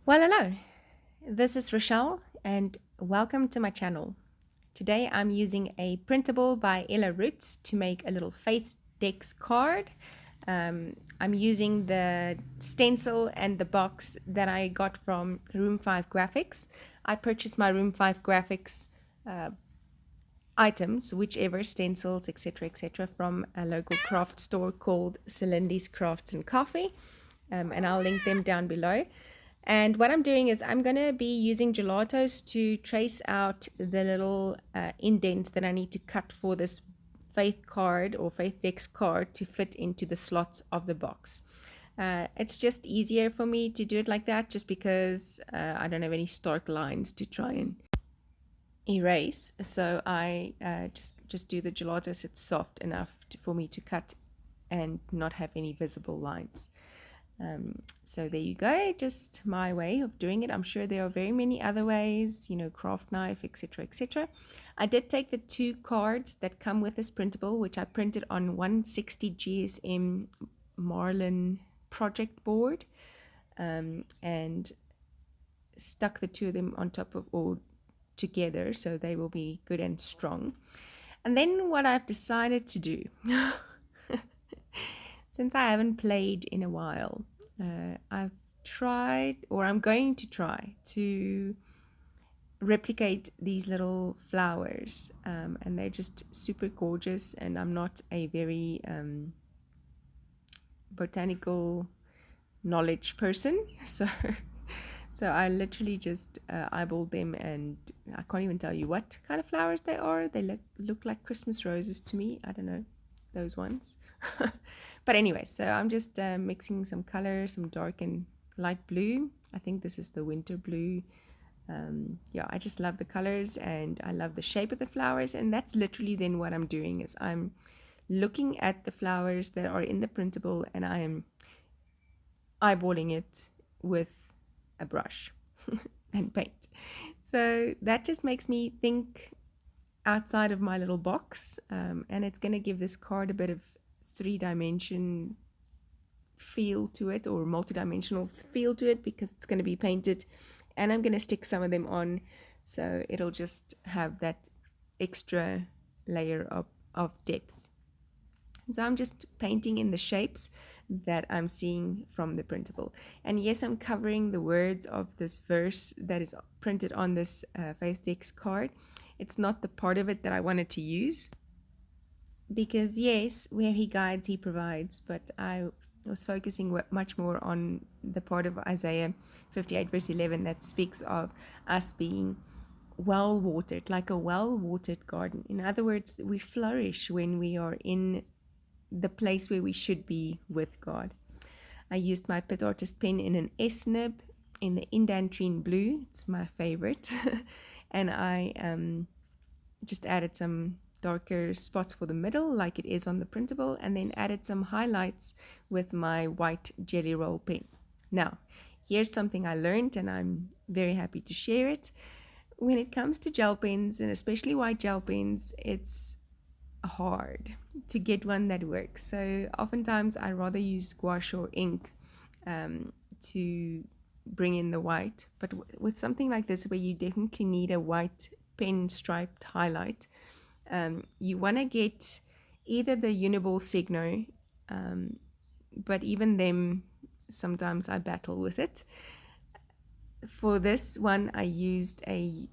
Well, hello, this is Rochelle and welcome to my channel. Today I'm using a printable by Ella Roetz to make a little FaithDex card. I'm using the stencil and the box that I got from Room 5 Graphics. I purchased my Room 5 Graphics items, whichever stencils, etc., from a local craft store called Celindy's Crafts and Coffee, and I'll link them down below. And what I'm doing is I'm going to be using gelatos to trace out the little indents that I need to cut for this Faith card or FaithDex card to fit into the slots of the box. It's just easier for me to do it like that just because I don't have any stark lines to try and erase. So I just do the gelatos. It's soft enough for me to cut and not have any visible lines. So there you go, just my way of doing it. I'm sure there are very many other ways, craft knife, etc. I did take the two cards that come with this printable, which I printed on 160 GSM Marlin project board, and stuck the two of them on top of or together so they will be good and strong. And then what I've decided to do since I haven't played in a while, I've tried, or I'm going to try, to replicate these little flowers, and they're just super gorgeous, and I'm not a very botanical knowledge person, so I literally just eyeballed them, and I can't even tell you what kind of flowers they are. They look like Christmas roses to me. I don't know, those ones. But anyway, so I'm just mixing some color, some dark and light blue. I think this is the winter blue. Yeah, I just love the colors and I love the shape of the flowers, and that's literally then what I'm doing is I'm looking at the flowers that are in the printable and I am eyeballing it with a brush and paint. So that just makes me think outside of my little box, and it's going to give this card a bit of three-dimension feel to it, or multi-dimensional feel to it, because it's going to be painted, and I'm going to stick some of them on, so it'll just have that extra layer of depth. So I'm just painting in the shapes that I'm seeing from the printable. And yes, I'm covering the words of this verse that is printed on this FaithDex card. It's not the part of it that I wanted to use, because yes, where he guides, he provides, but I was focusing much more on the part of Isaiah 58 verse 11 that speaks of us being well watered, like a well watered garden. In other words, we flourish when we are in the place where we should be with God. I used my Pit Artist pen in an S nib in the Indantrine blue. It's my favorite. And I just added some darker spots for the middle like it is on the printable, and then added some highlights with my white Jelly Roll pen. Now, here's something I learned and I'm very happy to share it. When it comes to gel pens, and especially white gel pens, it's hard to get one that works. So oftentimes I rather use gouache or ink to bring in the white, but with something like this where you definitely need a white pen striped highlight, you want to get either the Uniball Signo, but even them sometimes I battle with it. For this one I used a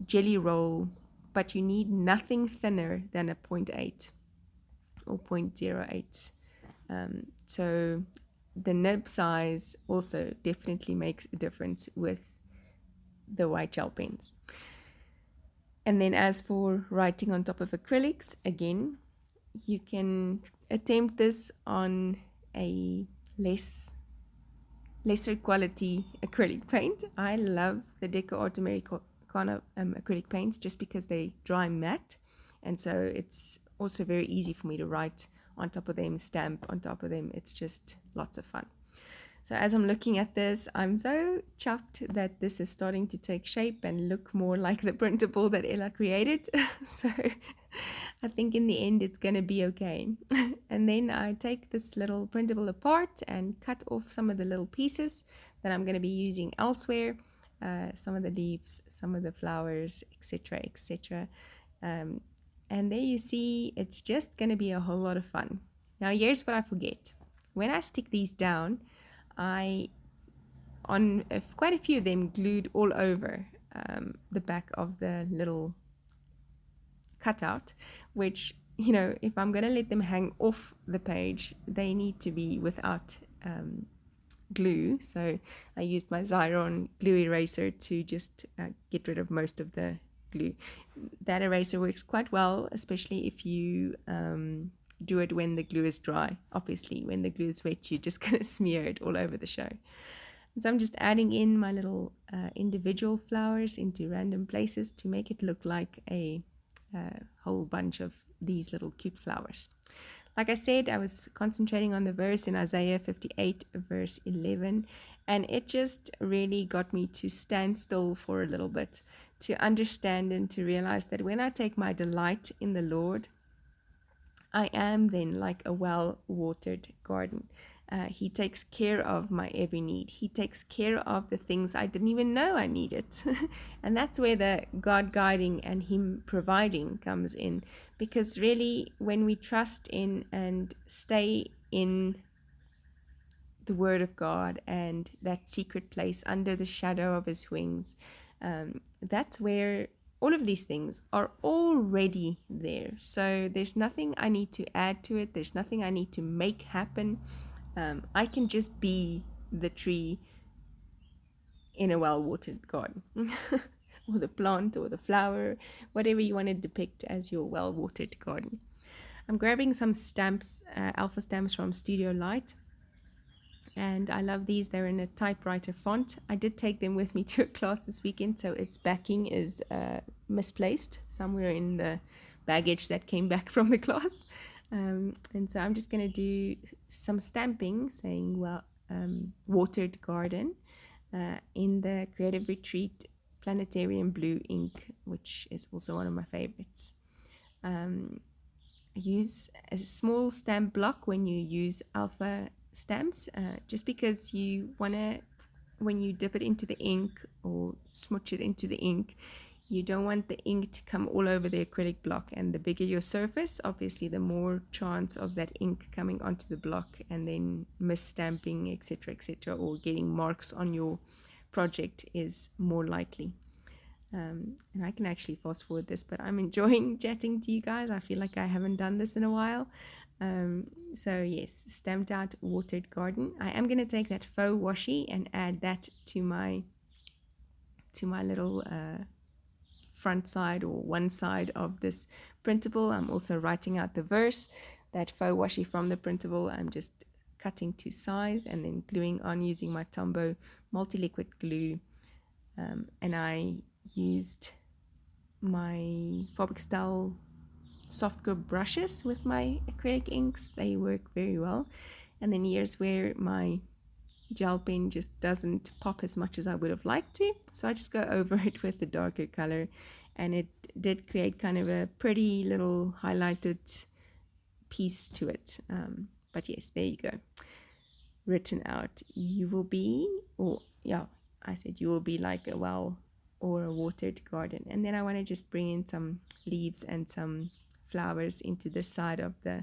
Jelly Roll, but you need nothing thinner than a 0.8 or 0.08. So the nib size also definitely makes a difference with the white gel pens. And then as for writing on top of acrylics, again, you can attempt this on a lesser quality acrylic paint. I love the DecoArt Americana acrylic paints just because they dry matte, and so it's also very easy for me to write on top of them, stamp on top of them. It's just lots of fun. So as I'm looking at this, I'm so chuffed that this is starting to take shape and look more like the printable that Ella created. So I think in the end it's going to be okay. And then I take this little printable apart and cut off some of the little pieces that I'm going to be using elsewhere. Some of the leaves, some of the flowers, etc., etc. And there you see, it's just going to be a whole lot of fun. Now here's what I forget. When I stick these down, I, on quite a few of them, glued all over the back of the little cutout, which, you know, if I'm going to let them hang off the page, they need to be without glue. So I used my Xyron glue eraser to just get rid of most of the glue. That eraser works quite well, especially if you do it when the glue is dry. Obviously, when the glue is wet, you're just going to smear it all over the show. And so I'm just adding in my little individual flowers into random places to make it look like a whole bunch of these little cute flowers. Like I said, I was concentrating on the verse in Isaiah 58, verse 11, and it just really got me to stand still for a little bit, to understand and to realize that when I take my delight in the Lord, I am then like a well-watered garden. He takes care of my every need. He takes care of the things I didn't even know I needed. And that's where the God guiding and Him providing comes in. Because really, when we trust in and stay in the Word of God and that secret place under the shadow of His wings, that's where all of these things are already there. So there's nothing I need to add to it. There's nothing I need to make happen. I can just be the tree in a well-watered garden, or the plant or the flower, whatever you want to depict as your well-watered garden. I'm grabbing some stamps, alpha stamps from Studio Light, and I love these. They're in a typewriter font. I did take them with me to a class this weekend, so its backing is misplaced somewhere in the baggage that came back from the class. And so I'm just going to do some stamping saying, well, watered garden in the Creative Retreat Planetarium blue ink, which is also one of my favorites. Use a small stamp block when you use alpha stamps, just because you want to, when you dip it into the ink or smooch it into the ink, you don't want the ink to come all over the acrylic block, and the bigger your surface, obviously the more chance of that ink coming onto the block and then misstamping, etc., etc., or getting marks on your project is more likely. And I can actually fast forward this, but I'm enjoying chatting to you guys. I feel like I haven't done this in a while. So yes, stamped out watered garden. I am going to take that faux washi and add that to my little front side or one side of this printable. I'm also writing out the verse. That faux washi from the printable, I'm just cutting to size and then gluing on using my Tombow Multiliquid glue. And I used my Faber-Castel Soft brushes with my acrylic inks. They work very well. And then here's where my gel pen just doesn't pop as much as I would have liked to, so I just go over it with the darker color, and it did create kind of a pretty little highlighted piece to it. But yes, there you go, written out, you will be, or yeah, I said you will be like a well or a watered garden. And then I want to just bring in some leaves and some flowers into this side of the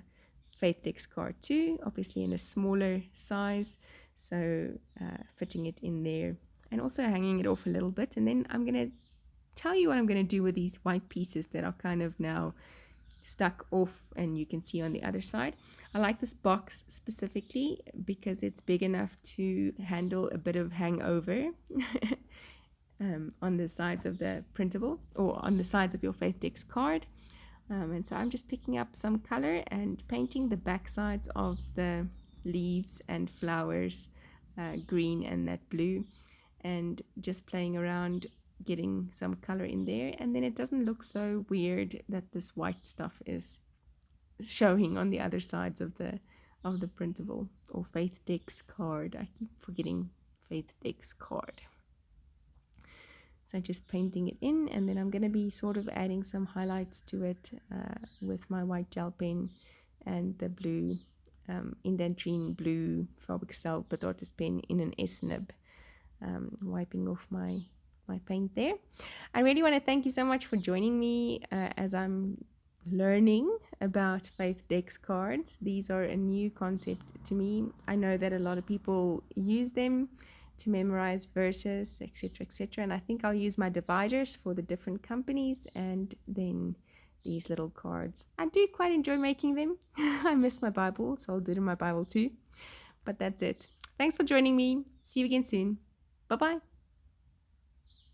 FaithDex card too, obviously in a smaller size, so fitting it in there and also hanging it off a little bit. And then I'm going to tell you what I'm going to do with these white pieces that are kind of now stuck off, and you can see on the other side. I like this box specifically because it's big enough to handle a bit of hangover on the sides of the printable, or on the sides of your FaithDex card. And so I'm just picking up some color and painting the back sides of the leaves and flowers green and that blue, and just playing around getting some color in there, and then it doesn't look so weird that this white stuff is showing on the other sides of of the printable, or FaithDex card. I keep forgetting FaithDex card. So just painting it in, and then I'm going to be sort of adding some highlights to it with my white gel pen and the blue indentrine blue Faber-Castel Artist pen in an S-nib, wiping off my paint there. I really want to thank you so much for joining me as I'm learning about FaithDex cards. These are a new concept to me. I know that a lot of people use them to memorize verses, etc., etc., and I think I'll use my dividers for the different companies, and then these little cards. I do quite enjoy making them. I miss my Bible, so I'll do it in my Bible too. But that's it. Thanks for joining me. See you again soon. Bye bye.